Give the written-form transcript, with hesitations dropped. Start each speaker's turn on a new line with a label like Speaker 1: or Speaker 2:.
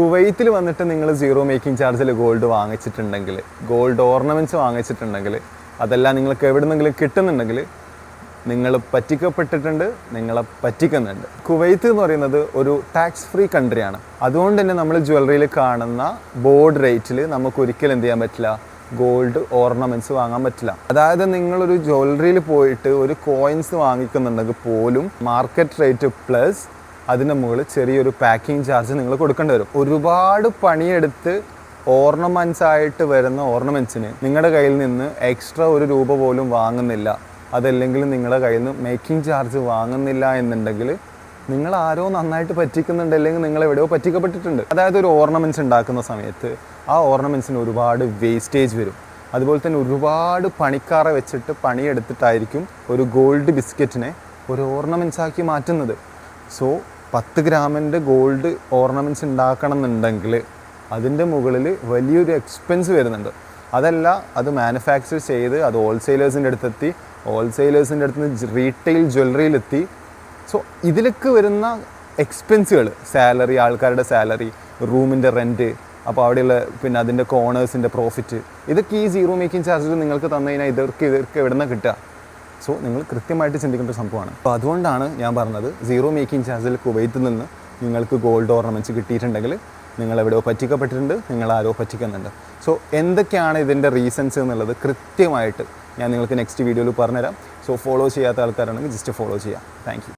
Speaker 1: കുവൈത്തിൽ വന്നിട്ട് നിങ്ങൾ സീറോ മേക്കിംഗ് ചാർജിൽ ഗോൾഡ് വാങ്ങിച്ചിട്ടുണ്ടെങ്കിൽ, ഗോൾഡ് ഓർണമെൻറ്റ്സ് വാങ്ങിച്ചിട്ടുണ്ടെങ്കിൽ, അതെല്ലാം നിങ്ങൾക്ക് എവിടെ നിന്നെങ്കിലും കിട്ടുന്നുണ്ടെങ്കിൽ നിങ്ങൾ പറ്റിക്കപ്പെട്ടിട്ടുണ്ട്, നിങ്ങളെ പറ്റിക്കുന്നുണ്ട്. കുവൈത്ത് എന്ന് പറയുന്നത് ഒരു ടാക്സ് ഫ്രീ കൺട്രിയാണ്. അതുകൊണ്ട് തന്നെ നമ്മൾ ജ്വല്ലറിയിൽ കാണുന്ന ബോർഡ് റേറ്റിൽ നമുക്ക് ഒരിക്കലും എന്ത് ചെയ്യാൻ പറ്റില്ല, ഗോൾഡ് ഓർണമെൻറ്റ്സ് വാങ്ങാൻ പറ്റില്ല. അതായത് നിങ്ങളൊരു ജ്വല്ലറിയിൽ പോയിട്ട് ഒരു കോയിൻസ് വാങ്ങിക്കുന്നുണ്ടെങ്കിൽ പോലും മാർക്കറ്റ് റേറ്റ് പ്ലസ് അതിൻ്റെ മുകളിൽ ചെറിയൊരു പാക്കിംഗ് ചാർജ് നിങ്ങൾ കൊടുക്കേണ്ടി വരും. ഒരുപാട് പണിയെടുത്ത് ഓർണമെൻറ്റ്സ് ആയിട്ട് വരുന്ന ഓർണമെൻറ്റ്സിന് നിങ്ങളുടെ കയ്യിൽ നിന്ന് എക്സ്ട്രാ ₹1 പോലും വാങ്ങുന്നില്ല, അതല്ലെങ്കിൽ നിങ്ങളുടെ കയ്യിൽ നിന്ന് മേക്കിംഗ് ചാർജ് വാങ്ങുന്നില്ല എന്നുണ്ടെങ്കിൽ നിങ്ങൾ ആരോ നന്നായിട്ട് പറ്റിക്കുന്നുണ്ട്, അല്ലെങ്കിൽ നിങ്ങൾ എവിടെയോ പറ്റിക്കപ്പെട്ടിട്ടുണ്ട്. അതായത് ഒരു ഓർണമെൻറ്റ്സ് ഉണ്ടാക്കുന്ന സമയത്ത് ആ ഓർണമെൻറ്റ്സിന് ഒരുപാട് വേസ്റ്റേജ് വരും. അതുപോലെ തന്നെ ഒരുപാട് പണിക്കാരെ വെച്ചിട്ട് പണിയെടുത്തിട്ടായിരിക്കും ഒരു ഗോൾഡ് ബിസ്ക്കറ്റിനെ ഒരു ഓർണമെൻറ്റ്സ് ആക്കി മാറ്റുന്നത്. സോ 10 ഗ്രാമിൻ്റെ ഗോൾഡ് ഓർണമെൻറ്റ്സ് ഉണ്ടാക്കണം എന്നുണ്ടെങ്കിൽ അതിൻ്റെ മുകളിൽ വലിയൊരു എക്സ്പെൻസ് വരുന്നുണ്ട്. അതല്ല, അത് മാനുഫാക്ചർ ചെയ്ത് അത് ഹോൾസെയിലേഴ്സിൻ്റെ അടുത്തെത്തി, ഹോൾസെയിലേഴ്സിൻ്റെ അടുത്ത് നിന്ന് റീറ്റെയിൽ ജ്വല്ലറിയിലെത്തി. സോ ഇതിലേക്ക് വരുന്ന എക്സ്പെൻസുകൾ, സാലറി, ആൾക്കാരുടെ സാലറി, റൂമിൻ്റെ റെൻറ്റ്, അപ്പോൾ അവിടെയുള്ള പിന്നെ അതിൻ്റെ കോണേഴ്സിൻ്റെ പ്രോഫിറ്റ്, ഇതൊക്കെ ഈ സീറോ മേക്കിംഗ് ചാർജിൽ നിങ്ങൾക്ക് തന്നു കഴിഞ്ഞാൽ ഇതൊക്കെ എവിടെ നിന്നാണ് കിട്ടുക? സോ നിങ്ങൾ കൃത്യമായിട്ട് ചിന്തിക്കേണ്ട ഒരു സംഭവമാണ്. അപ്പോൾ അതുകൊണ്ടാണ് ഞാൻ പറഞ്ഞത്, സീറോ മേക്കിംഗ് ചാർജിൽ കുവൈത്തിൽ നിന്ന് നിങ്ങൾക്ക് ഗോൾഡ് ഓർണമെൻറ്റ്സ് കിട്ടിയിട്ടുണ്ടെങ്കിൽ നിങ്ങൾ എവിടെയോ പറ്റിക്കപ്പെട്ടിട്ടുണ്ട്, നിങ്ങൾ ആരോ പറ്റിക്കുന്നുണ്ട്. സോ എന്തൊക്കെയാണ് ഇതിൻ്റെ റീസൺസ് എന്നുള്ളത് കൃത്യമായിട്ട് ഞാൻ നിങ്ങൾക്ക് നെക്സ്റ്റ് വീഡിയോയിൽ പറഞ്ഞുതരാം. സോ ഫോളോ ചെയ്യാത്ത ആൾക്കാരാണെങ്കിൽ ജസ്റ്റ് ഫോളോ ചെയ്യാം. Thank you.